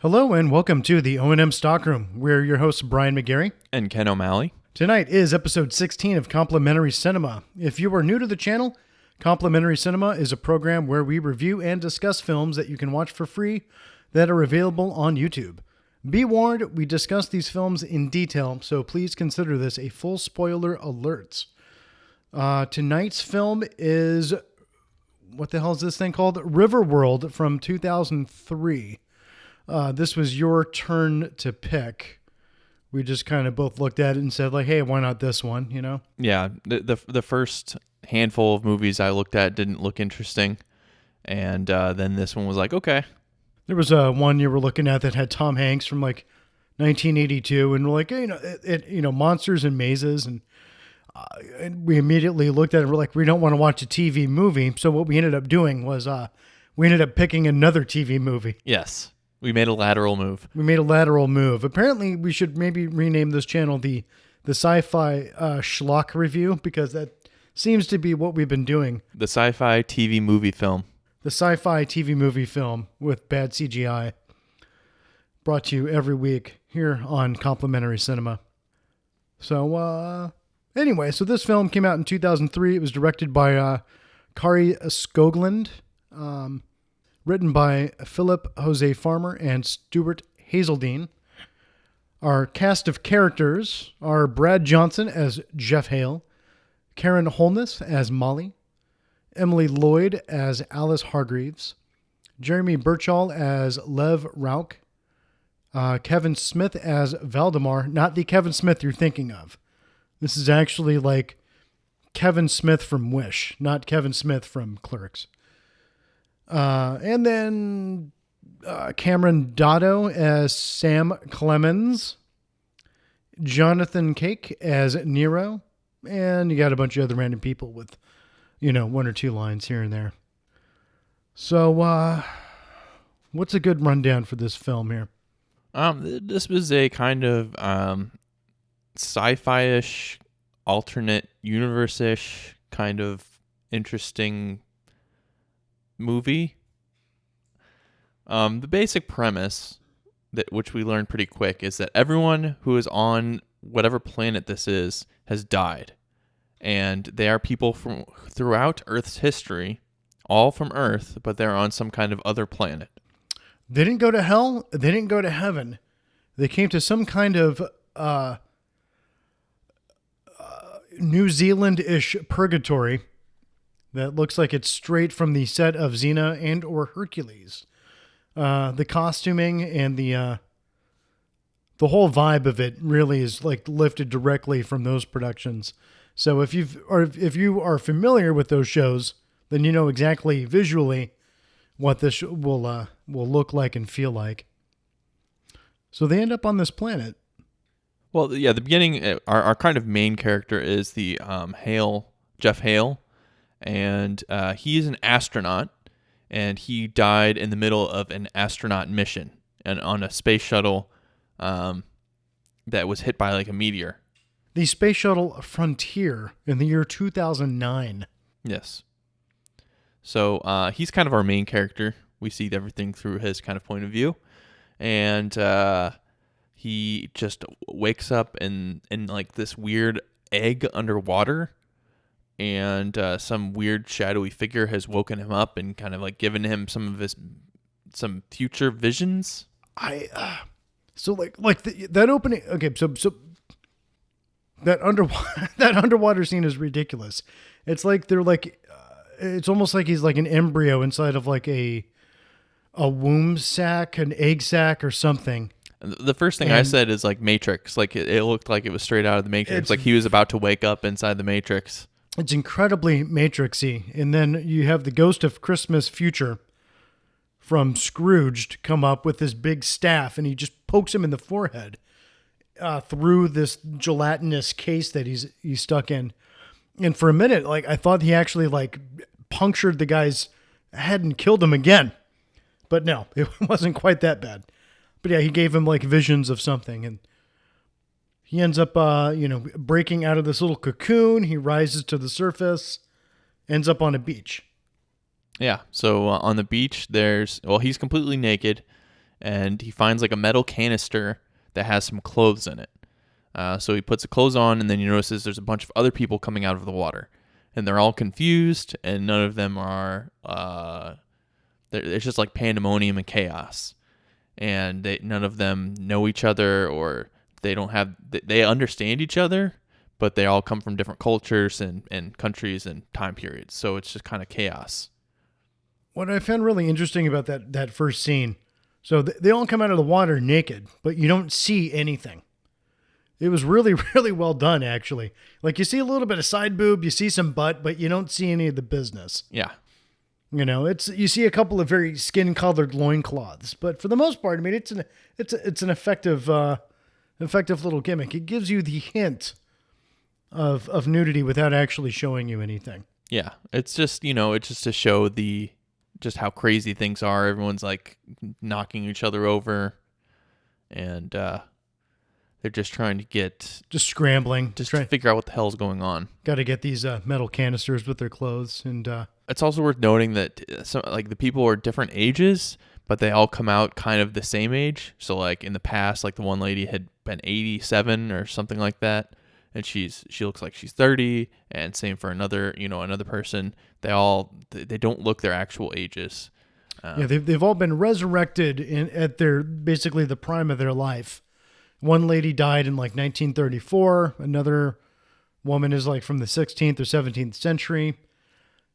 Hello and welcome to the O&M Stockroom. We're your hosts, Brian McGarry. And Ken O'Malley. Tonight is episode 16 of Complimentary Cinema. If you are new to the channel, Complimentary Cinema is a program where we review and discuss films that you can watch for free that are available on YouTube. Be warned, we discuss these films in detail, so please consider this a full spoiler alert. Tonight's film is, what the hell is this thing called? Riverworld from 2003. This was your turn to pick. We just kind of both looked at it and said, like, hey, why not this one, you know? Yeah, the first handful of movies I looked at didn't look interesting. And then this one was like, okay. There was one you were looking at that had Tom Hanks from like 1982, and we're like, hey, monsters and mazes, and we immediately looked at it and we're like, we don't want to watch a TV movie. So what we ended up doing was we ended up picking another TV movie. Yes. We made a lateral move. Apparently, we should maybe rename this channel the Sci-Fi Schlock Review, because that seems to be what we've been doing. The sci-fi TV movie film. The sci-fi TV movie film with bad CGI. Brought to you every week here on Complimentary Cinema. So, anyway, so this film came out in 2003. It was directed by Kari Skoglund. Written by Philip Jose Farmer and Stuart Hazeldine. Our cast of characters are Brad Johnson as Jeff Hale, Karen Holness as Molly, Emily Lloyd as Alice Hargreaves, Jeremy Birchall as Lev Rauch, Kevin Smith as Valdemar, not the Kevin Smith you're thinking of. This is actually like Kevin Smith from Wish, not Kevin Smith from Clerks. And then Cameron Dotto as Sam Clemens, Jonathan Cake as Nero, and you got a bunch of other random people with, one or two lines here and there. So, what's a good rundown for this film here? This was a kind of sci-fi-ish, alternate universe-ish kind of interesting movie. The basic premise, which we learned pretty quick, is that everyone who is on whatever planet this is has died, and they are people from throughout Earth's history, all from Earth, but they're on some kind of other planet. They didn't go to hell. They didn't go to heaven. They came to some kind of New Zealand-ish purgatory that looks like it's straight from the set of Xena and or Hercules. The costuming and the whole vibe of it really is like lifted directly from those productions. So if you are familiar with those shows, then you know exactly visually what this will look like and feel like. So they end up on this planet. Well, yeah, the beginning, our kind of main character is the Jeff Hale. And he is an astronaut, and he died in the middle of an astronaut mission and on a space shuttle that was hit by like a meteor. The space shuttle Frontier in the year 2009. Yes. So he's kind of our main character. We see everything through his kind of point of view. And he just wakes up in like this weird egg underwater. And some weird shadowy figure has woken him up and kind of like given him some future visions. That opening. Okay, so that underwater scene is ridiculous. It's like they're like, it's almost like he's like an embryo inside of like a womb sac, an egg sac, or something. The first thing I said is like Matrix. Like it looked like it was straight out of the Matrix. Like he was about to wake up inside the Matrix. It's incredibly Matrixy. And then you have the Ghost of Christmas Future from Scrooged come up with this big staff, and he just pokes him in the forehead through this gelatinous case that he's stuck in. And for a minute, like I thought he actually like punctured the guy's head and killed him again. But no, it wasn't quite that bad. But yeah, he gave him like visions of something, and he ends up, breaking out of this little cocoon. He rises to the surface, ends up on a beach. Yeah. So on the beach, he's completely naked, and he finds like a metal canister that has some clothes in it. So he puts the clothes on, and then he notices there's a bunch of other people coming out of the water, and they're all confused, and none of them are. It's just like pandemonium and chaos, and none of them know each other, or they don't have. They understand each other, but they all come from different cultures and countries and time periods. So it's just kind of chaos. What I found really interesting about that first scene, so they all come out of the water naked, but you don't see anything. It was really, really well done, actually. Like, you see a little bit of side boob, you see some butt, but you don't see any of the business. Yeah. You know, you see a couple of very skin-colored loincloths, but for the most part, I mean, it's an effective little gimmick. It gives you the hint of nudity without actually showing you anything. Yeah. It's just, it's just to show just how crazy things are. Everyone's like knocking each other over, and they're just trying to scrambling, to figure out what the hell's going on. Got to get these metal canisters with their clothes, and it's also worth noting that the people are different ages, but they all come out kind of the same age. So like in the past, like the one lady had been 87 or something like that, and she looks like she's 30, and same for another person. They don't look their actual ages. They've all been resurrected at their basically the prime of their life. One lady died in like 1934. Another woman is like from the 16th or 17th century.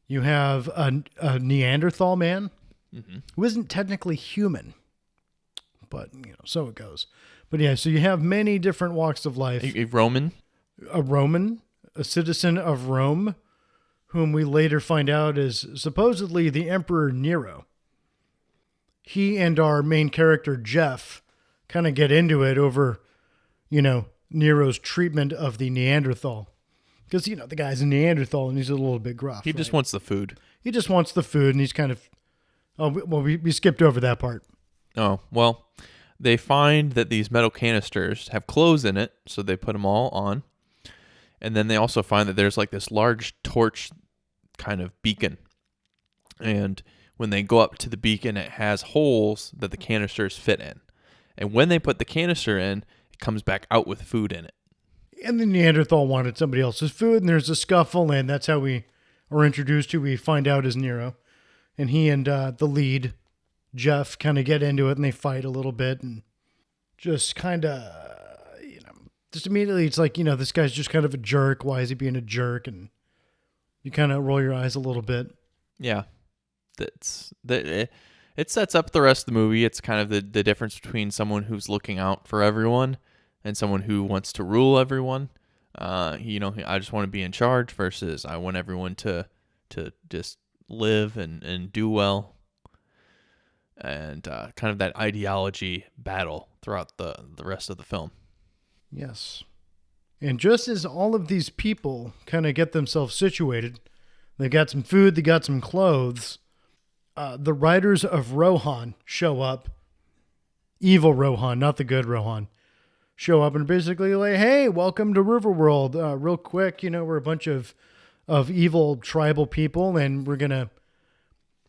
You have a Neanderthal man who isn't technically human, but so it goes. But yeah, so you have many different walks of life. A Roman, a citizen of Rome, whom we later find out is supposedly the Emperor Nero. He and our main character, Jeff, kind of get into it over, Nero's treatment of the Neanderthal. Because, the guy's a Neanderthal and he's a little bit gruff. He just wants the food. He just wants the food, and he's kind of... Oh, well, we skipped over that part. Oh, well, they find that these metal canisters have clothes in it, so they put them all on. And then they also find that there's like this large torch kind of beacon. And when they go up to the beacon, it has holes that the canisters fit in. And when they put the canister in, it comes back out with food in it. And the Neanderthal wanted somebody else's food, and there's a scuffle, and that's how we are introduced to, we find out, is Nero. And he and the lead, Jeff, kind of get into it, and they fight a little bit, and just kind of, just immediately it's like, this guy's just kind of a jerk. Why is he being a jerk? And you kind of roll your eyes a little bit. Yeah. It sets up the rest of the movie. It's kind of the difference between someone who's looking out for everyone and someone who wants to rule everyone. I just want to be in charge versus I want everyone to just live and do well. And kind of that ideology battle throughout the rest of the film. Yes. And just as all of these people kind of get themselves situated, they got some food, they got some clothes, the riders of Rohan show up. Evil Rohan, not the good Rohan. Show up and basically like, hey, welcome to Riverworld. Real quick, we're a bunch of evil tribal people, and we're going to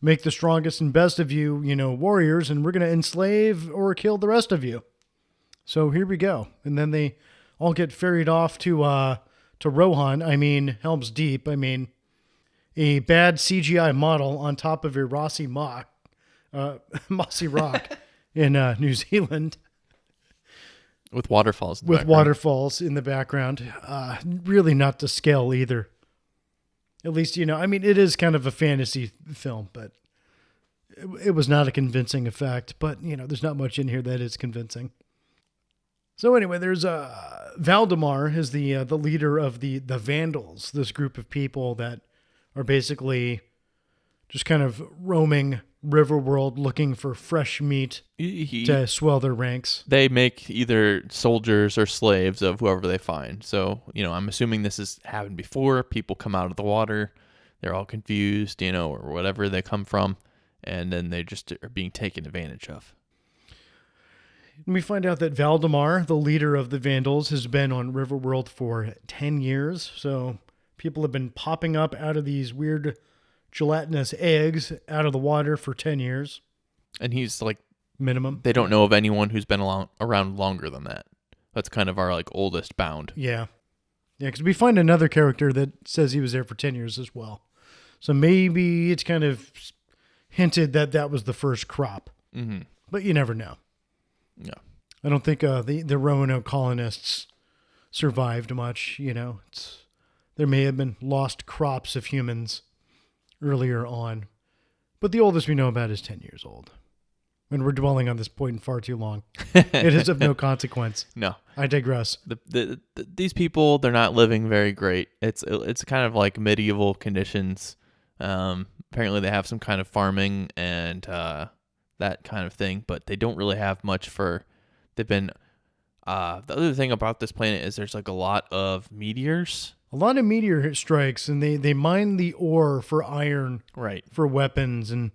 make the strongest and best of you, warriors, and we're going to enslave or kill the rest of you. So here we go. And then they all get ferried off to Rohan. I mean, Helm's Deep. I mean, a bad CGI model on top of a mossy rock in New Zealand. With waterfalls in the background. Waterfalls in the background. Really not to scale either. At least, it is kind of a fantasy film, but it was not a convincing effect. But, there's not much in here that is convincing. So anyway, there's Valdemar is the leader of the Vandals, this group of people that are basically just kind of roaming Riverworld looking for fresh meat to swell their ranks. They make either soldiers or slaves of whoever they find. So, I'm assuming this has happened before. People come out of the water. They're all confused, or whatever they come from. And then they just are being taken advantage of. And we find out that Valdemar, the leader of the Vandals, has been on Riverworld for 10 years. So people have been popping up out of these weird gelatinous eggs out of the water for 10 years. And he's like minimum. They don't know of anyone who's been around longer than that. That's kind of our like oldest bound. Yeah. Yeah, because we find another character that says he was there for 10 years as well. So maybe it's kind of hinted that that was the first crop. Mm-hmm. But you never know. Yeah. I don't think the Roanoke colonists survived much. There may have been lost crops of humans earlier on. But the oldest we know about is 10 years old. And we're dwelling on this point far too long. It is of no consequence. No. I digress. These people, they're not living very great. It's kind of like medieval conditions. Apparently they have some kind of farming and that kind of thing, but they don't really have much they've been, the other thing about this planet is there's like a lot of meteors. A lot of meteor strikes, and they mine the ore for iron, right, for weapons, and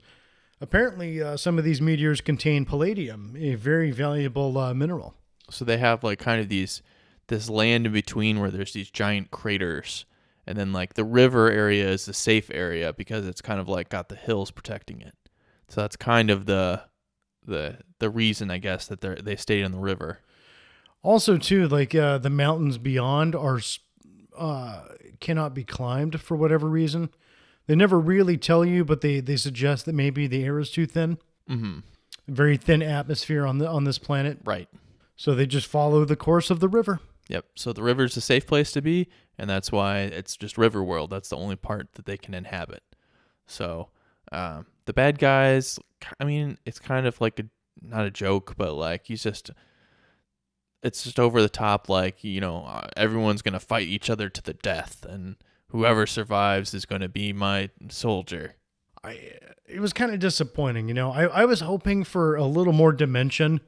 apparently some of these meteors contain palladium, a very valuable mineral. So they have like kind of this land in between where there's these giant craters, and then like the river area is the safe area because it's kind of like got the hills protecting it. So that's kind of the reason, I guess, that they stayed in the river. Also, too, like the mountains beyond are cannot be climbed for whatever reason. They never really tell you, but they suggest that maybe the air is too thin. Mm-hmm. Very thin atmosphere on this planet. Right. So they just follow the course of the river. Yep. So the river's a safe place to be, and that's why it's just Riverworld. That's the only part that they can inhabit. So the bad guys, I mean, it's kind of like not a joke, but like it's just over the top, like, everyone's going to fight each other to the death, and whoever survives is going to be my soldier. It was kind of disappointing, I was hoping for a little more dimension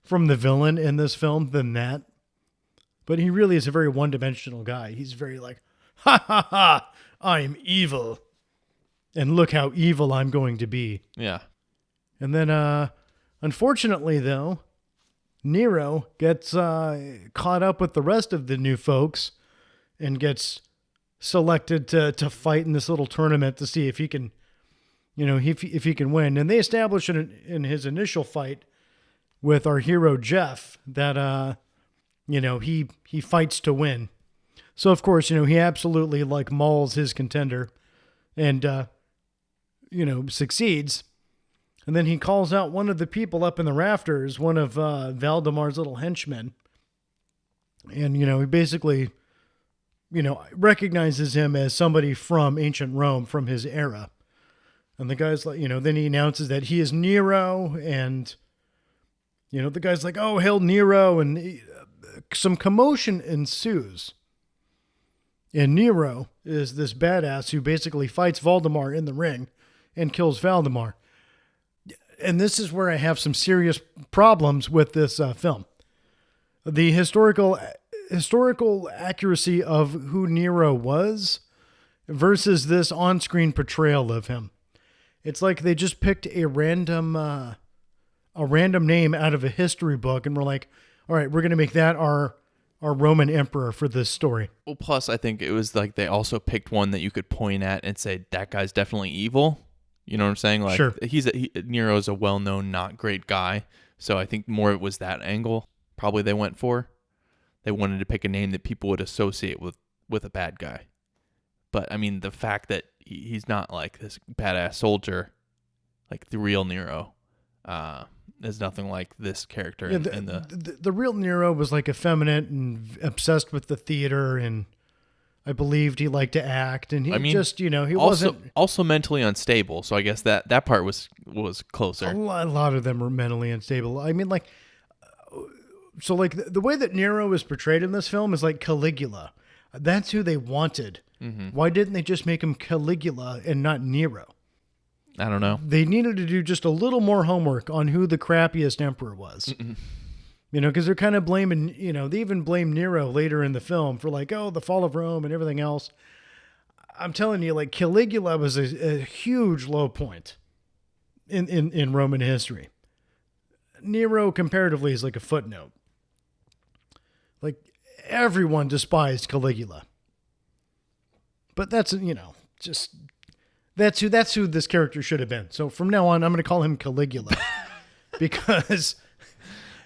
from the villain in this film than that. But he really is a very one-dimensional guy. He's very like, ha ha ha, I'm evil. And look how evil I'm going to be. Yeah. And then, unfortunately, though, Nero gets caught up with the rest of the new folks and gets selected to fight in this little tournament to see if he can, if he can win. And they establish in his initial fight with our hero Jeff that he fights to win. So of course, he absolutely like mauls his contender and succeeds. And then he calls out one of the people up in the rafters, one of Valdemar's little henchmen. And, he basically, recognizes him as somebody from ancient Rome, from his era. And the guy's like, then he announces that he is Nero. And, the guy's like, oh, hail Nero. And some commotion ensues. And Nero is this badass who basically fights Valdemar in the ring and kills Valdemar. And this is where I have some serious problems with this film. The historical accuracy of who Nero was versus this on-screen portrayal of him. It's like they just picked a random name out of a history book and were like, all right, we're going to make that our Roman emperor for this story. Well, plus I think it was like they also picked one that you could point at and say, that guy's definitely evil. You know what I'm saying? Like, sure. Nero's a well-known, not great guy. So I think more it was that angle probably they went for. They wanted to pick a name that people would associate with a bad guy. But, I mean, the fact that he's not like this badass soldier, like the real Nero, is nothing like this character. Yeah, the real Nero was like effeminate and obsessed with the theater, and I believed he liked to act, and he he wasn't also mentally unstable. So I guess that part was closer. A lot of them were mentally unstable. I mean, like, so like the way that Nero is portrayed in this film is like Caligula. That's who they wanted. Mm-hmm. Why didn't they just make him Caligula and not Nero? I don't know. They needed to do just a little more homework on who the crappiest emperor was. Mm-mm. Because they're kind of blaming, they even blame Nero later in the film for like, oh, the fall of Rome and everything else. I'm telling you, like, Caligula was a huge low point in Roman history. Nero, comparatively, is like a footnote. Like, everyone despised Caligula. But that's who this character should have been. So from now on, I'm going to call him Caligula. because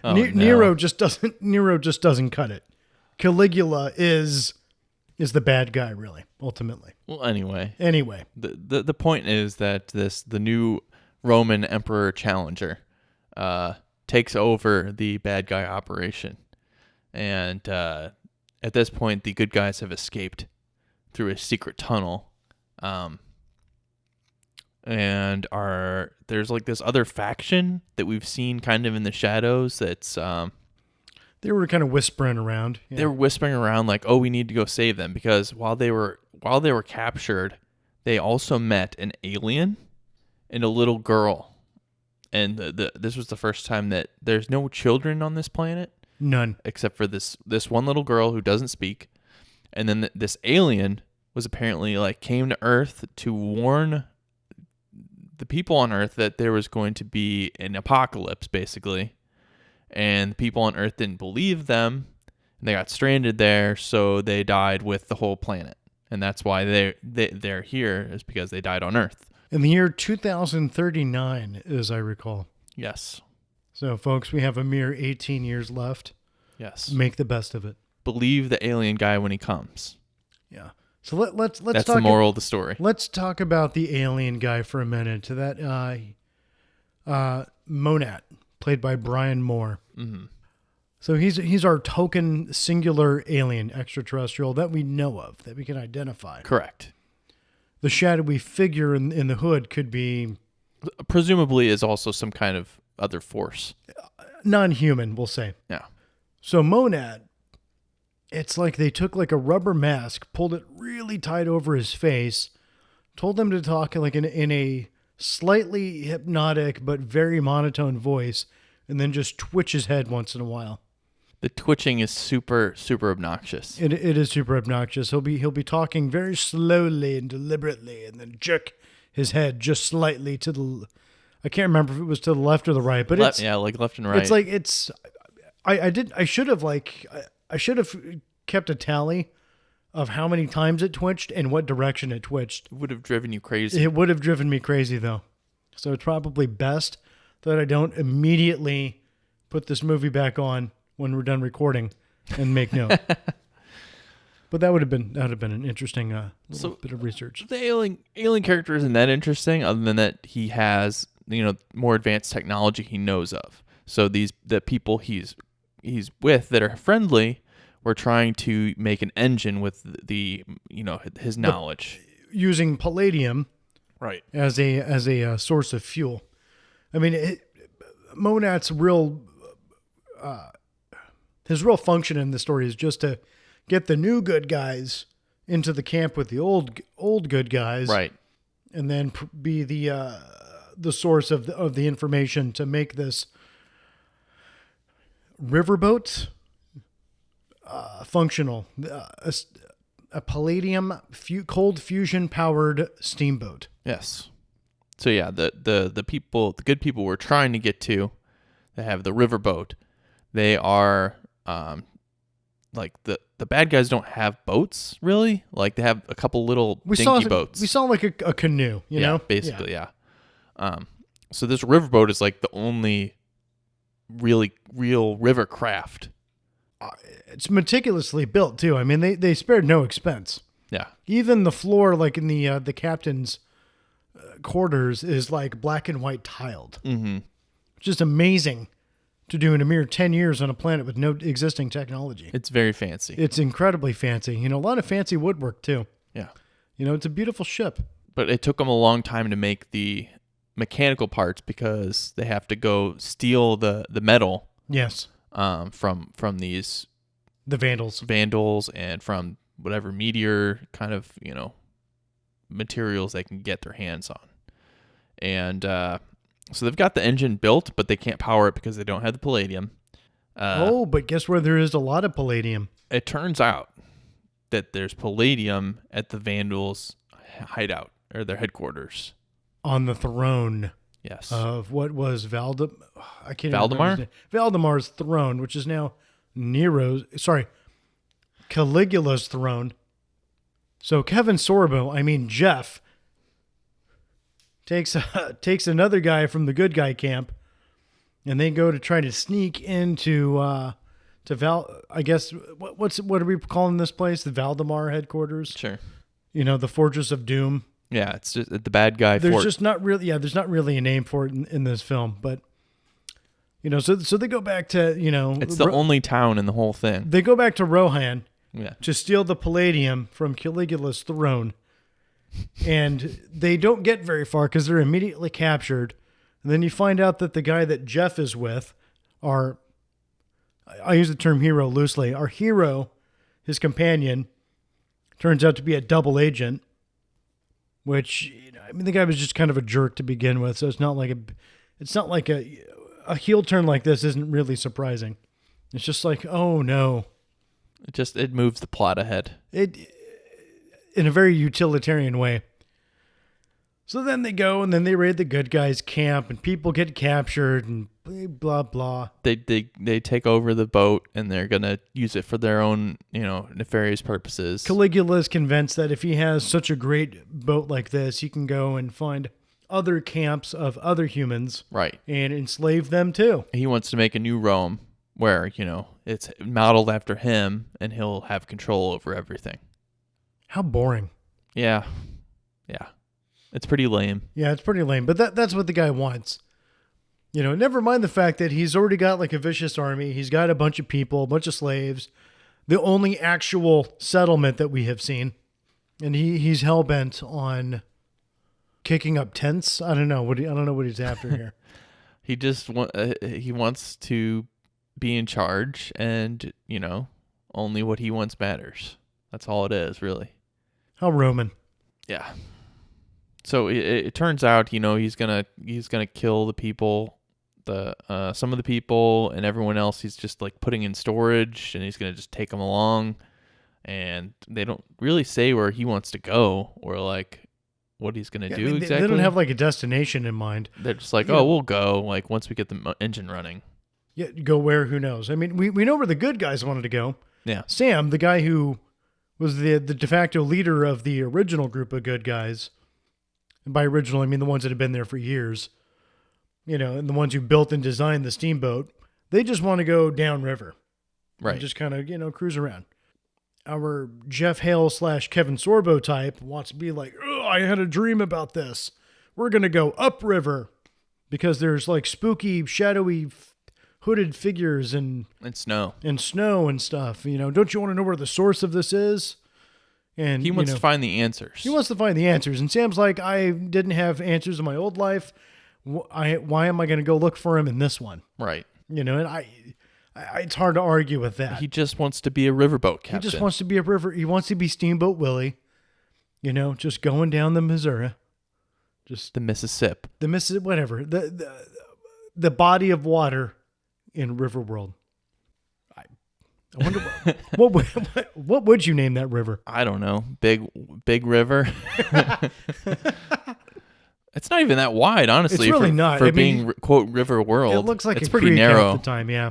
Oh, no. Nero just doesn't cut it. Caligula is the bad guy, really, ultimately. Well, anyway, The point is that the new Roman emperor challenger takes over the bad guy operation, and at this point, the good guys have escaped through a secret tunnel, and there's like this other faction that we've seen kind of in the shadows. That's they were kind of whispering around. Yeah. They were whispering around like, "Oh, we need to go save them," because while they were captured, they also met an alien and a little girl, and this was the first time that there's no children on this planet. None. Except for this one little girl who doesn't speak. And then this alien was apparently like came to Earth to warn the people on Earth that there was going to be an apocalypse, basically. And the people on Earth didn't believe them. And they got stranded there, so they died with the whole planet. And that's why they're here, is because they died on Earth. In the year 2039, as I recall. Yes. So, folks, we have a mere 18 years left. Yes. Make the best of it. Believe the alien guy when he comes. Yeah. So let's That's talk the moral of the story. Let's talk about the alien guy for a minute. To that Monad, played by Brian Moore. Mm-hmm. So he's our token singular alien extraterrestrial that we know of, that we can identify. Correct. The shadowy figure in the hood could be... Presumably is also some kind of other force. Non-human, we'll say. Yeah. So Monad, it's like they took like a rubber mask, pulled it really tight over his face, told him to talk like in a slightly hypnotic but very monotone voice, and then just twitch his head once in a while. The twitching is super, super obnoxious. It is super obnoxious. He'll be talking very slowly and deliberately, and then jerk his head just slightly to the... I can't remember if it was to the left or the right, but it's... Yeah, like left and right. It's like it's... I should have kept a tally of how many times it twitched and what direction it twitched. It would have driven you crazy. It would have driven me crazy, though. So it's probably best that I don't immediately put this movie back on when we're done recording and make note. But that would have been an interesting little bit of research. The alien character isn't that interesting, other than that he has more advanced technology he knows of. So the people he's with that are friendly were trying to make an engine with his knowledge, using palladium, right, as a source of fuel. I mean, Monad's real his real function in the story is just to get the new good guys into the camp with the old good guys, right, and then be the source of the information to make this riverboat functional, a palladium cold fusion powered steamboat. Yes. So yeah, the good people we're trying to get to, that have the riverboat, they are like the bad guys don't have boats really. Like they have a couple little dinky boats. We saw like a canoe, you know, basically, yeah. So this riverboat is like the only really real river craft. It's meticulously built too. I mean, they spared no expense. Yeah. Even the floor, like in the captain's quarters, is like black and white tiled. Mm-hmm. Just amazing to do in a mere 10 years on a planet with no existing technology. It's very fancy. It's incredibly fancy. A lot of fancy woodwork too. Yeah. It's a beautiful ship. But it took them a long time to make the mechanical parts because they have to go steal the metal. Yes. From these the Vandals and from whatever meteor kind of materials they can get their hands on, and so they've got the engine built, but they can't power it because they don't have the palladium. But guess where there is a lot of palladium? It turns out that there's palladium at the Vandals' hideout or their headquarters on the throne. Yes. Of what was Valdemar? Valdemar's throne, which is now Caligula's throne. So Kevin Sorbo, Jeff, takes another guy from the good guy camp and they go to try to sneak into I guess what are we calling this place? The Valdemar headquarters. Sure. The Fortress of Doom. Yeah, it's just the bad guy. There's not really a name for it in this film, but so they go back to it's the only town in the whole thing. They go back to Rohan, Yeah. to steal the palladium from Caligula's throne, and they don't get very far because they're immediately captured. And then you find out that the guy that Jeff is with, I use the term hero loosely. Our hero, his companion, turns out to be a double agent. Which, the guy was just kind of a jerk to begin with, so it's not like a heel turn like this isn't really surprising. It's just like, oh no. It moves the plot ahead. In a very utilitarian way. So then they go and then they raid the good guys' camp and people get captured and blah blah. They take over the boat and they're gonna use it for their own nefarious purposes. Caligula is convinced that if he has such a great boat like this, he can go and find other camps of other humans, right, and enslave them too. He wants to make a new Rome where it's modeled after him and he'll have control over everything. How boring. Yeah. It's pretty lame. Yeah, it's pretty lame, but that's what the guy wants. Never mind the fact that he's already got like a vicious army. He's got a bunch of people, a bunch of slaves, the only actual settlement that we have seen. And he's hell-bent on kicking up tents. I don't know what he's after here. He just he wants to be in charge and, only what he wants matters. That's all it is, really. How Roman. Yeah. So it turns out, he's gonna kill the people, some of the people, and everyone else. He's just like putting in storage, and he's gonna just take them along. And they don't really say where he wants to go or like what he's gonna do exactly. They don't have like a destination in mind. They're just like, we'll go like once we get the engine running. Yeah, go where? Who knows? We know where the good guys wanted to go. Yeah, Sam, the guy who was the de facto leader of the original group of good guys. And by original, I mean the ones that have been there for years, and the ones who built and designed the steamboat. They just want to go downriver. Right. And just kind of, cruise around. Our Jeff Hale / Kevin Sorbo type wants to be like, oh, I had a dream about this. We're going to go upriver because there's like spooky, shadowy, hooded figures and snow and stuff. Don't you want to know where the source of this is? And he wants to find the answers. He wants to find the answers. And Sam's like, I didn't have answers in my old life. Why am I going to go look for him in this one? Right. And it's hard to argue with that. He just wants to be a riverboat captain. He just wants to be a river. He wants to be Steamboat Willie. Just going down the Missouri. Just the Mississippi. The Mississippi, whatever. The body of water in Riverworld. I wonder what would you name that river? I don't know. Big river. It's not even that wide, honestly. It's really not. For being quote river world. It looks like it's a pretty creek narrow at the time. Yeah.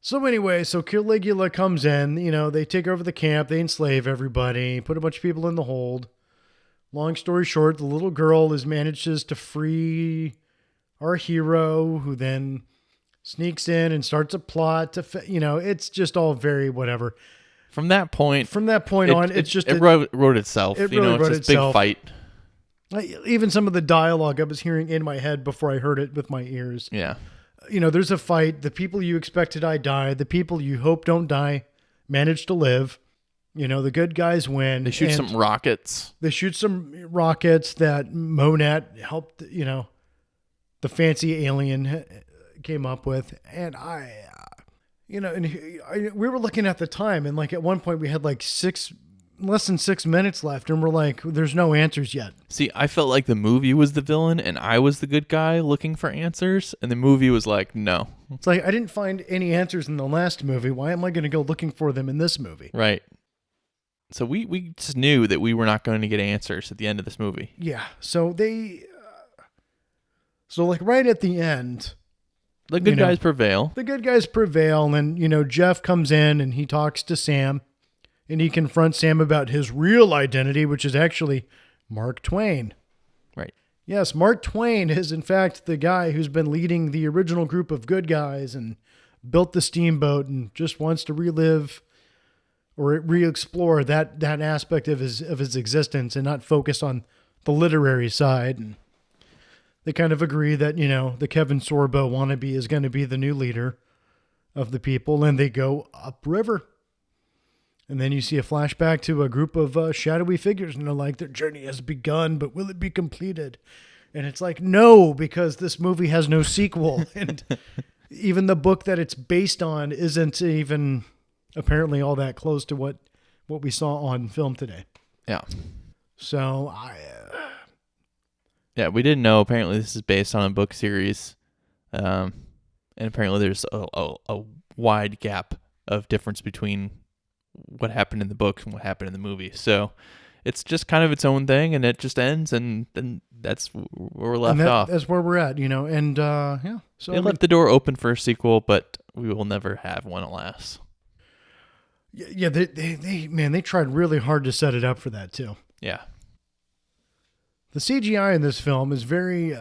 So anyway, Caligula comes in. They take over the camp. They enslave everybody. Put a bunch of people in the hold. Long story short, the little girl manages to free our hero, who then sneaks in and starts a plot to, it's just all very whatever. From that point on, it's just it wrote itself. It really wrote it's itself. Big fight. Even some of the dialogue I was hearing in my head before I heard it with my ears. Yeah. There's a fight. The people you expect to die die. The people you hope don't die manage to live. The good guys win. They shoot some rockets. They shoot some rockets that Monat helped, the fancy alien came up with. And we were looking at the time, and like at one point we had like less than 6 minutes left, and we're like, there's no answers yet. See, I felt like the movie was the villain and I was the good guy looking for answers, and the movie was like, no. It's like, I didn't find any answers in the last movie. Why am I going to go looking for them in this movie? Right. So we just knew that we were not going to get answers at the end of this movie. Yeah. So like right at the end, the good guys prevail. The good guys prevail, and Jeff comes in and he talks to Sam. And he confronts Sam about his real identity, which is actually Mark Twain. Right. Yes, Mark Twain is in fact the guy who's been leading the original group of good guys and built the steamboat and just wants to relive or re-explore that aspect of his existence and not focus on the literary side. And they kind of agree that, the Kevin Sorbo wannabe is going to be the new leader of the people, and they go upriver. And then you see a flashback to a group of shadowy figures, and they're like, their journey has begun, but will it be completed? And it's like, no, because this movie has no sequel. And even the book that it's based on isn't even apparently all that close to what we saw on film today. Yeah. So yeah, we didn't know. Apparently, this is based on a book series, and apparently, there's a wide gap of difference between what happened in the books and what happened in the movie. So it's just kind of its own thing, and it just ends, and then that's where we're left off. That's where we're at, and yeah. So they left the door open for a sequel, but we will never have one, alas. Yeah, they tried really hard to set it up for that too. Yeah. The CGI in this film is very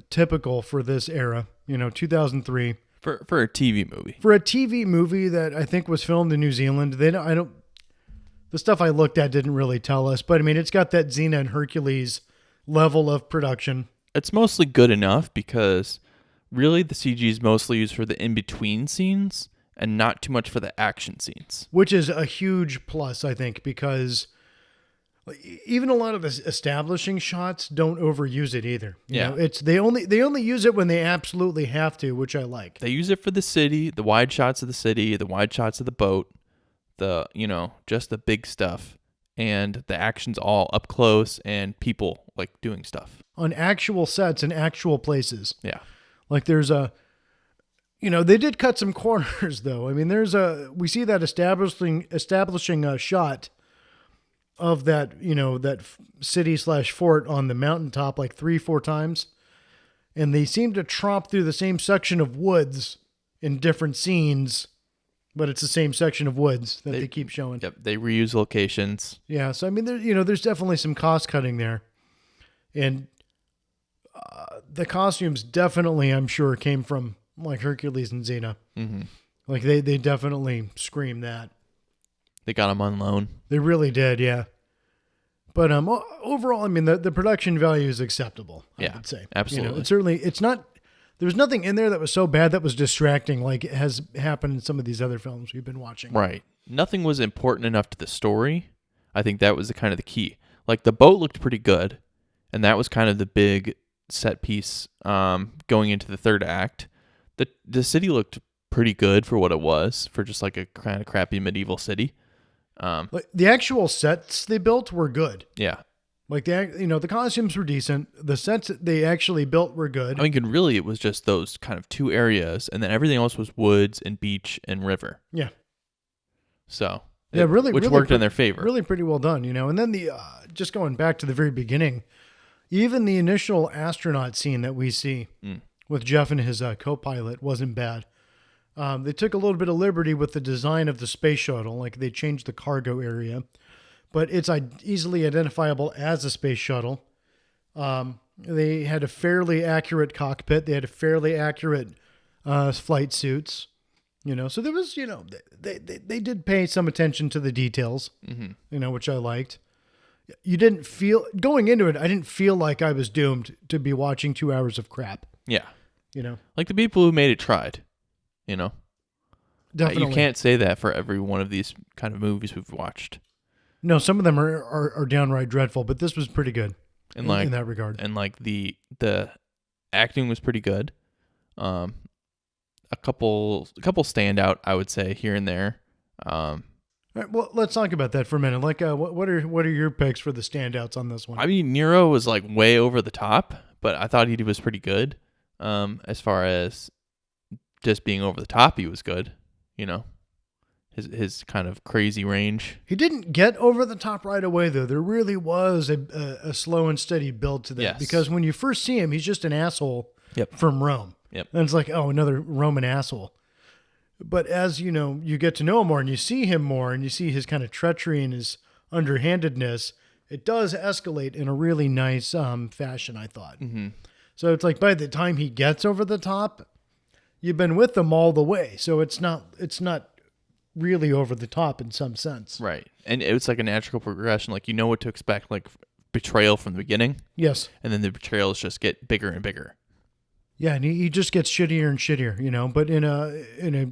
typical for this era, 2003. For a TV movie. For a TV movie that I think was filmed in New Zealand, the stuff I looked at didn't really tell us, but I mean, it's got that Xena and Hercules level of production. It's mostly good enough because really the CG is mostly used for the in-between scenes and not too much for the action scenes. Which is a huge plus, I think, because even a lot of the establishing shots don't overuse it either. They only use it when they absolutely have to, which I like. They use it for the city, the wide shots of the city, the wide shots of the boat, just the big stuff, and the action's all up close and people like doing stuff on actual sets and actual places. Yeah, like there's they did cut some corners though. I mean, we see that establishing a shot of that, that city/fort on the mountaintop like 3-4 times. And they seem to tromp through the same section of woods in different scenes, but it's the same section of woods that they keep showing. Yep, they reuse locations. Yeah, so I mean, there's definitely some cost cutting there. And the costumes definitely, I'm sure, came from like Hercules and Xena. Mm-hmm. Like they definitely scream that. They got them on loan. They really did, yeah. But overall, I mean, the production value is acceptable, I would say. Absolutely. It's not, there's nothing in there that was so bad that was distracting like it has happened in some of these other films we've been watching. Right. Nothing was important enough to the story. I think that was the key. Like the boat looked pretty good, and that was kind of the big set piece going into the third act. The city looked pretty good for what it was, for just like a kind of crappy medieval city. Like the actual sets they built were good. Yeah. Like the costumes were decent. The sets that they actually built were good. I mean, really, it was just those kind of two areas, and then everything else was woods and beach and river. Yeah. So which worked in their favor. Really pretty well done, And then just going back to the very beginning, even the initial astronaut scene that we see with Jeff and his co-pilot wasn't bad. They took a little bit of liberty with the design of the space shuttle. Like they changed the cargo area, but it's easily identifiable as a space shuttle. They had a fairly accurate cockpit. They had a fairly accurate flight suits. So there was, they did pay some attention to the details, which I liked. You didn't feel, going into it, I didn't feel like I was doomed to be watching 2 hours of crap. Yeah. Like the people who made it tried. Definitely. You can't say that for every one of these kind of movies we've watched. No, some of them are downright dreadful, but this was pretty good in that regard. And like the acting was pretty good. A couple standout, I would say, here and there. All right, well, let's talk about that for a minute. Like, what are your picks for the standouts on this one? I mean, Nero was like way over the top, but I thought he was pretty good. As far as just being over the top, he was good. His kind of crazy range. He didn't get over the top right away, though. There really was a slow and steady build to that. Yes. Because when you first see him, he's just an asshole from Rome. Yep. And it's like, oh, another Roman asshole. But as you get to know him more and you see him more and you see his kind of treachery and his underhandedness, it does escalate in a really nice fashion, I thought. Mm-hmm. So it's like by the time he gets over the top, you've been with them all the way. So it's not really over the top in some sense. Right. And it's like a natural progression. Like, you know what to expect, like betrayal from the beginning. Yes. And then the betrayals just get bigger and bigger. Yeah, and he just gets shittier and shittier, you know. But in a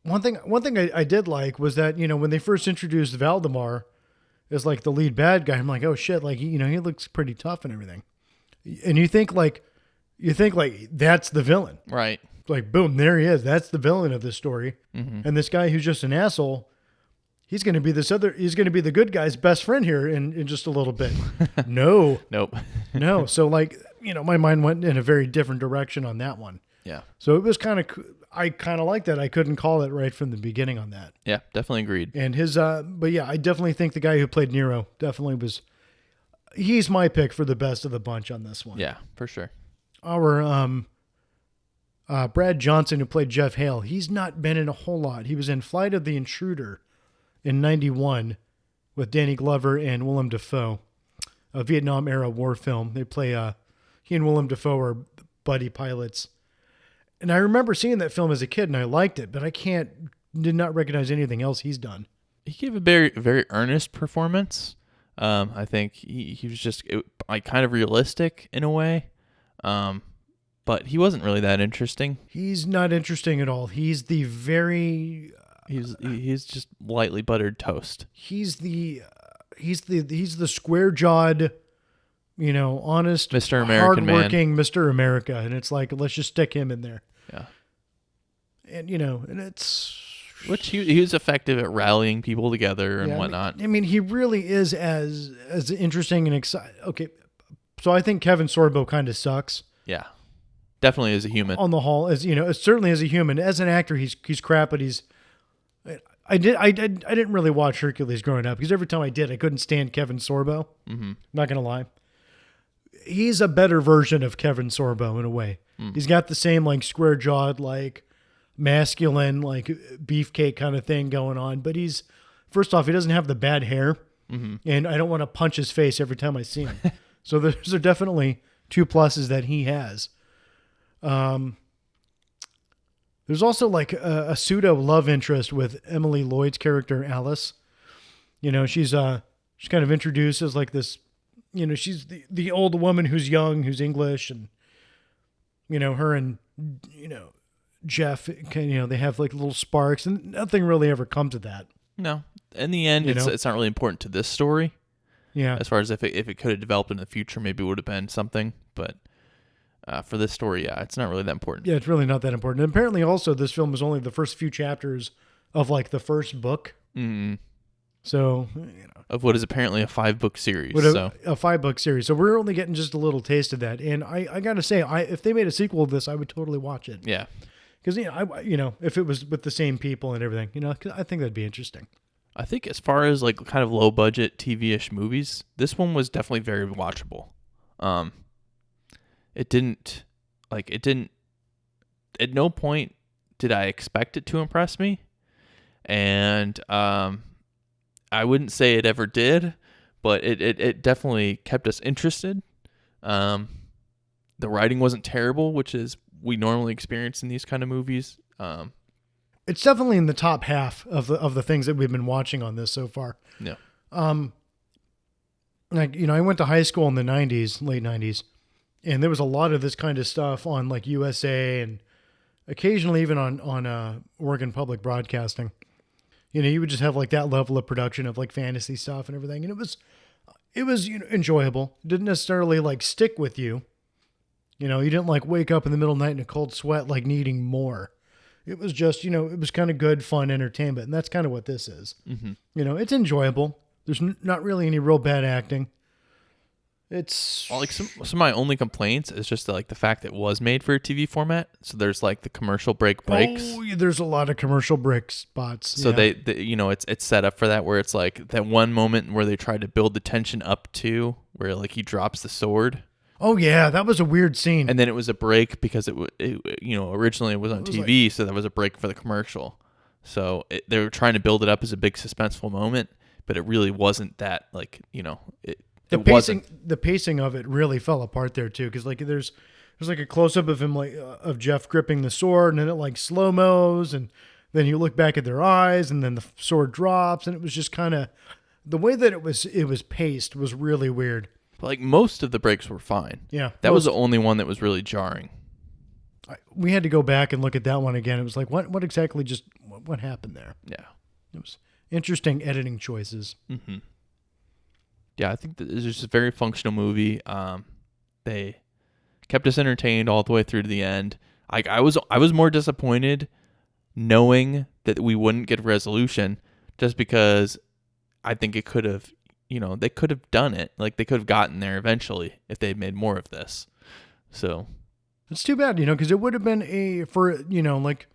one thing I did like was that, you know, when they first introduced Valdemar as like the lead bad guy, I'm like, oh shit, like he looks pretty tough and everything. And you think like that's the villain. Right. Like, boom, there he is. That's the villain of this story. Mm-hmm. And this guy who's just an asshole, he's going to be the good guy's best friend here in just a little bit. No. Nope. No. So like, you know, my mind went in a very different direction on that one. Yeah. So it was I kind of like that. I couldn't call it right from the beginning on that. Yeah, definitely agreed. And but yeah, I definitely think the guy who played Nero he's my pick for the best of the bunch on this one. Yeah, for sure. Our, Brad Johnson, who played Jeff Hale, he's not been in a whole lot. He was in Flight of the Intruder in 91 with Danny Glover and Willem Dafoe, a Vietnam era war film. They play, he and Willem Dafoe are buddy pilots. And I remember seeing that film as a kid and I liked it, but did not recognize anything else he's done. He gave a very, very earnest performance. I think he was just like kind of realistic in a way. But he wasn't really that interesting. He's not interesting at all. He's the very... he's just lightly buttered toast. He's the square-jawed, you know, honest, Mr. American hardworking Mr. America. And it's like, let's just stick him in there. Yeah. And, you know, and it's... Which he was effective at rallying people together and whatnot. I mean, he really is as interesting and exciting. Okay, so I think Kevin Sorbo kind of sucks. Yeah. Definitely as a human. On the whole, as you know, certainly as a human. As an actor, he's crap, but I didn't really watch Hercules growing up because every time I did, I couldn't stand Kevin Sorbo. Mm-hmm. Not gonna lie, he's a better version of Kevin Sorbo in a way. Mm. He's got the same like square jawed, like masculine, like beefcake kind of thing going on. But first off, he doesn't have the bad hair, and I don't want to punch his face every time I see him. So those are definitely two pluses that he has. There's also like a pseudo love interest with Emily Lloyd's character Alice. You know, she's kind of introduced as like this, you know, she's the old woman who's young, who's English, and you know, her and you know Jeff, you know, they have like little sparks, and nothing really ever comes of that. No, in the end, it's not really important to this story. Yeah, as far as if it could have developed in the future, maybe it would have been something, but. For this story, yeah, it's not really that important. Yeah, it's really not that important. And apparently, also, this film was only the first few chapters of like the first book. Mm-hmm. So, you know, of what is apparently a 5-book series. A 5-book series. So we're only getting just a little taste of that. And I gotta say, if they made a sequel to this, I would totally watch it. Yeah, because if it was with the same people and everything, you know, I think that'd be interesting. I think as far as like kind of low budget TV-ish movies, this one was definitely very watchable. It didn't, at no point did I expect it to impress me. And I wouldn't say it ever did, but it definitely kept us interested. The writing wasn't terrible, which is we normally experience in these kind of movies. It's definitely in the top half of the things that we've been watching on this so far. Yeah. Like, you know, I went to high school in the 90s, late 90s. And there was a lot of this kind of stuff on like USA and occasionally even on Oregon Public Broadcasting. You know, you would just have like that level of production of like fantasy stuff and everything. And it was you know, enjoyable. It didn't necessarily like stick with you. You know, you didn't like wake up in the middle of the night in a cold sweat like needing more. It was just, you know, it was kind of good, fun entertainment. And that's kind of what this is. Mm-hmm. You know, it's enjoyable. There's not really any real bad acting. It's like some of my only complaints is just like the fact that it was made for a TV format. So there's like the commercial breaks. Oh, there's a lot of commercial break spots. So they you know, it's set up for that where it's like that one moment where they tried to build the tension up to where like he drops the sword. Oh yeah, that was a weird scene. And then it was a break because it you know, originally it was on TV, so that was a break for the commercial. So they were trying to build it up as a big suspenseful moment. but it really wasn't that like, The pacing of it really fell apart there too, because like there's like a close up of him like of Jeff gripping the sword, and then it like slow mos, and then you look back at their eyes, and then the sword drops, and it was just kind of the way that it was paced was really weird. But like most of the breaks were fine. Yeah, that was the only one that was really jarring. We had to go back and look at that one again. It was like what exactly just what happened there? Yeah, it was interesting editing choices. Mm-hmm. Yeah, I think that it's just a very functional movie. They kept us entertained all the way through to the end. I was more disappointed knowing that we wouldn't get a resolution, just because I think it could have, they could have done it. Like they could have gotten there eventually if they'd made more of this. So it's too bad, because it would have been like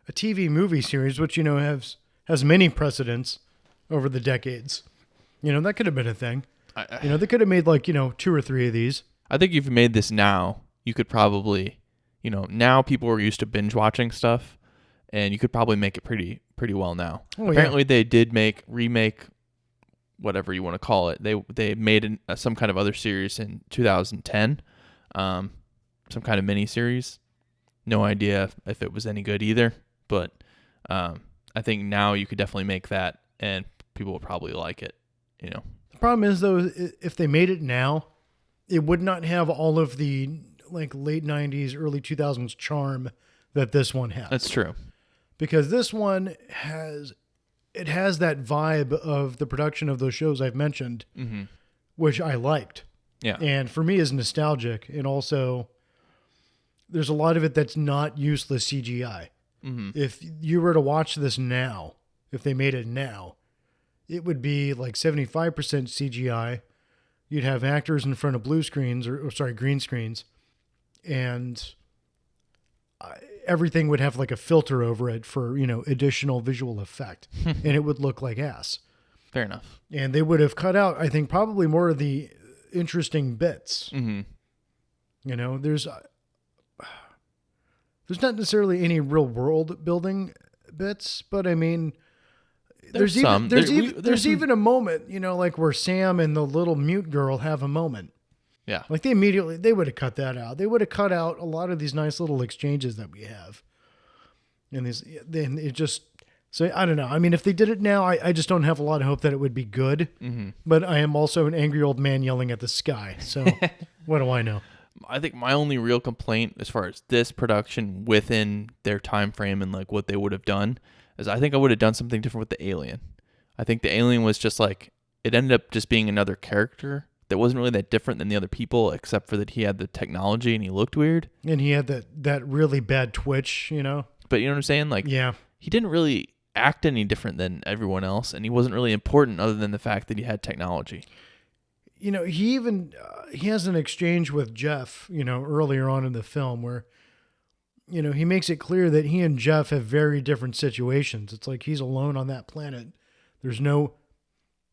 a TV movie series, which has many precedents over the decades. That could have been a thing. They could have made like 2 or 3 of these. I think if you made this now, you could probably, now people are used to binge watching stuff, and you could probably make it pretty well now. Apparently, they did remake, whatever you want to call it. They made some kind of other series in 2010, some kind of mini series. No idea if it was any good either, but I think now you could definitely make that, and people will probably like it. The problem is though, if they made it now, it would not have all of the like late 90s, early 2000s charm that this one has. That's true. Because this one has that vibe of the production of those shows I've mentioned, mm-hmm. which I liked. Yeah. And for me is nostalgic, and also there's a lot of it that's not useless CGI. Mm-hmm. If you were to watch this now, if they made it now, it would be like 75% CGI. You'd have actors in front of blue screens green screens, and everything would have like a filter over it for, additional visual effect, and it would look like ass. Fair enough. And they would have cut out, I think, probably more of the interesting bits. Mm-hmm. There's not necessarily any real world building bits, but I mean, there's even a moment, like where Sam and the little mute girl have a moment. Yeah. Like they would have cut that out. They would have cut out a lot of these nice little exchanges that we have. And so I don't know. I mean, if they did it now, I just don't have a lot of hope that it would be good. Mm-hmm. But I am also an angry old man yelling at the sky. So what do I know? I think my only real complaint as far as this production within their time frame and like what they would have done is I think I would have done something different with the alien. I think the alien was just like, it ended up just being another character that wasn't really that different than the other people, except for that he had the technology and he looked weird. And he had that really bad twitch, But you know what I'm saying? Like, yeah, he didn't really act any different than everyone else, and he wasn't really important other than the fact that he had technology. He even he has an exchange with Jeff, earlier on in the film where, he makes it clear that he and Jeff have very different situations. It's like he's alone on that planet. There's no,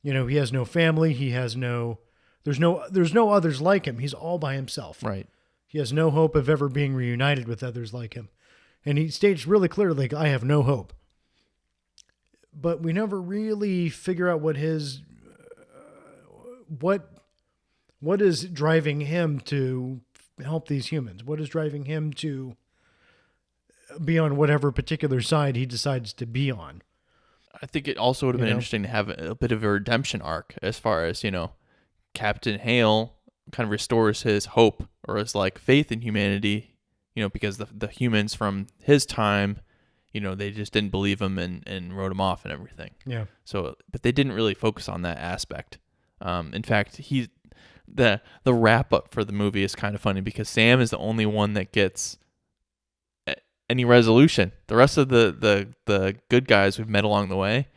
he has no family. There's no others like him. He's all by himself. Right. He has no hope of ever being reunited with others like him. And he states really clearly, like, I have no hope. But we never really figure out what his, what is driving him to help these humans? What is driving him to be on whatever particular side he decides to be on? I think it also would have been interesting to have a bit of a redemption arc as far as, Captain Hale kind of restores his hope or his like faith in humanity, because the humans from his time, they just didn't believe him and wrote him off and everything. Yeah. So, but they didn't really focus on that aspect. In fact, the wrap up for the movie is kind of funny because Sam is the only one that gets any resolution. The rest of the good guys we've met along the way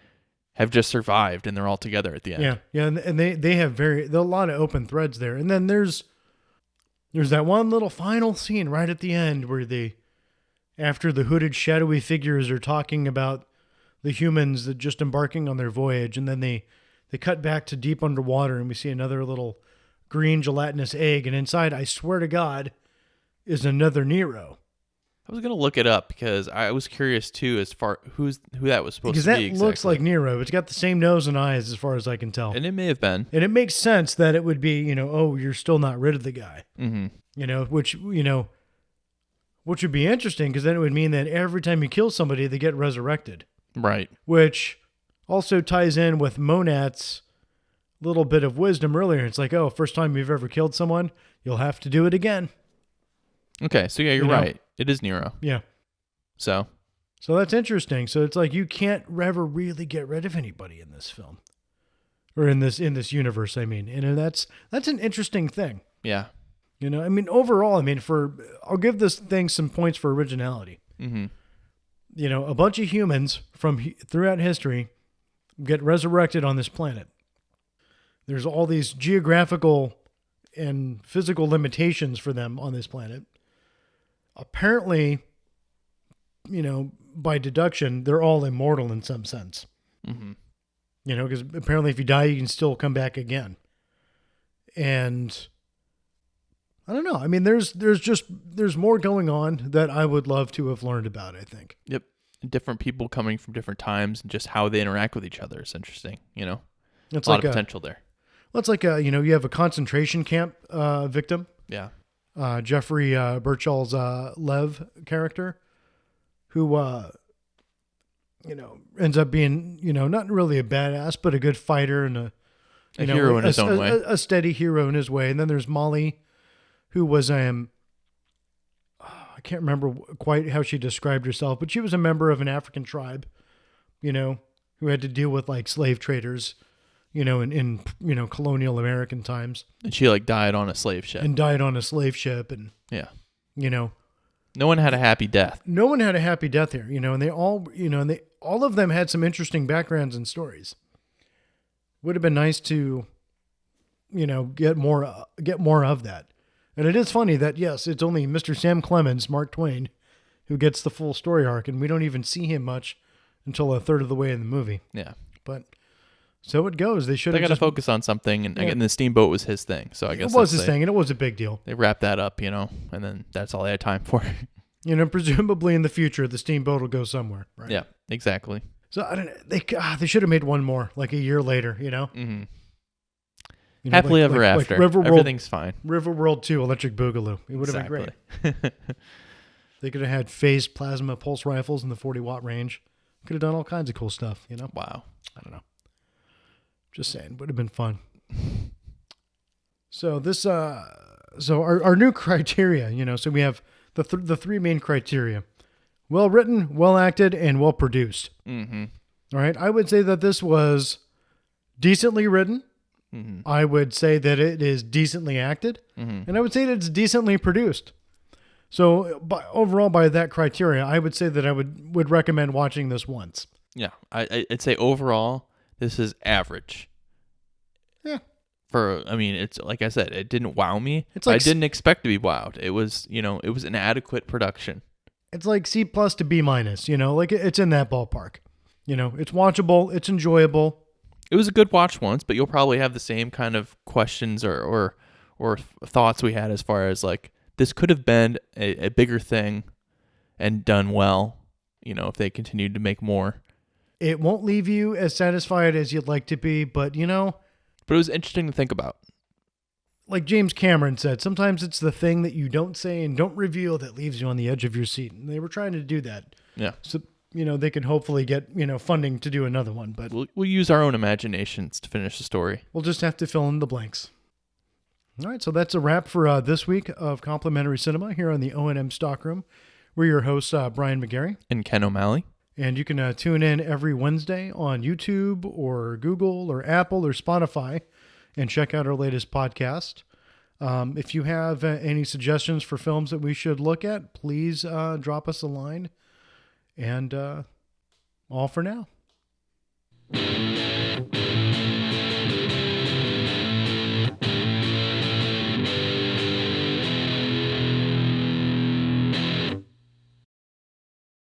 have just survived, and they're all together at the end. Yeah, and they have a lot of open threads there. And then there's that one little final scene right at the end where after the hooded shadowy figures are talking about the humans that just embarking on their voyage, and then they cut back to deep underwater, and we see another little green gelatinous egg, and inside, I swear to God, is another Nero. I was gonna look it up because I was curious too, as far who that was supposed Because to that be exactly. looks like Nero. It's got the same nose and eyes as far as I can tell. And it may have been. And it makes sense that it would be, oh, you're still not rid of the guy. Mm-hmm. Which would be interesting because then it would mean that every time you kill somebody, they get resurrected. Right. Which also ties in with Monat's little bit of wisdom earlier. It's like, oh, first time you've ever killed someone, you'll have to do it again. Okay, so yeah, you're right. It is Nero. Yeah. So that's interesting. So it's like you can't ever really get rid of anybody in this film. Or in this universe, I mean. And that's an interesting thing. Yeah. Overall, I'll give this thing some points for originality. Mm-hmm. A bunch of humans from throughout history get resurrected on this planet. There's all these geographical and physical limitations for them on this planet. Apparently, by deduction, they're all immortal in some sense. Mm-hmm. Because apparently if you die, you can still come back again. And I don't know. There's more going on that I would love to have learned about, I think. Yep. Different people coming from different times and just how they interact with each other is interesting, It's a lot of potential there. Well, it's like, you have a concentration camp victim. Yeah. Jeffrey Birchall's Lev character, who, ends up being, not really a badass, but a good fighter and a hero in his own way. A steady hero in his way. And then there's Molly, who was, I can't remember quite how she described herself, but she was a member of an African tribe, who had to deal with like slave traders, in colonial American times. And she died on a slave ship. And yeah. No one had a happy death. No one had a happy death here, and they all, and all of them had some interesting backgrounds and stories. Would have been nice to, get more of that. And it is funny that, yes, it's only Mr. Sam Clemens, Mark Twain, who gets the full story arc, and we don't even see him much until a third of the way in the movie. Yeah. But so it goes. They got to focus on something, and again, the steamboat was his thing. So I guess it was his thing, and it was a big deal. They wrapped that up, and then that's all they had time for. Presumably in the future, the steamboat will go somewhere, right? Yeah, exactly. So I don't know. They should have made one more, like a year later, Mm-hmm. Happily ever after. Riverworld, everything's fine. Riverworld 2, Electric Boogaloo. It would have been great. They could have had phased plasma pulse rifles in the 40-watt range. Could have done all kinds of cool stuff, Wow. I don't know. Just saying, would have been fun. So this, our new criteria, so we have the three main criteria: well written, well acted, and well produced. Mm-hmm. All right, I would say that this was decently written. Mm-hmm. I would say that it is decently acted, and I would say that it's decently produced. So, overall, by that criteria, I would say that I would recommend watching this once. Yeah, I'd say overall, this is average. Yeah. It's like I said, it didn't wow me. I didn't expect to be wowed. It was, it was an adequate production. It's like C+ to B-, it's in that ballpark. It's watchable, it's enjoyable. It was a good watch once, but you'll probably have the same kind of questions or thoughts we had as far as this could have been a bigger thing and done well, if they continued to make more. It won't leave you as satisfied as you'd like to be, but But it was interesting to think about. Like James Cameron said, sometimes it's the thing that you don't say and don't reveal that leaves you on the edge of your seat. And they were trying to do that. Yeah. So, they can hopefully get, funding to do another one. But we'll use our own imaginations to finish the story. We'll just have to fill in the blanks. All right, so that's a wrap for this week of Complimentary Cinema here on the O&M Stockroom. We're your hosts, Brian McGarry. And Ken O'Malley. And you can tune in every Wednesday on YouTube or Google or Apple or Spotify and check out our latest podcast. If you have any suggestions for films that we should look at, please drop us a line. And all for now.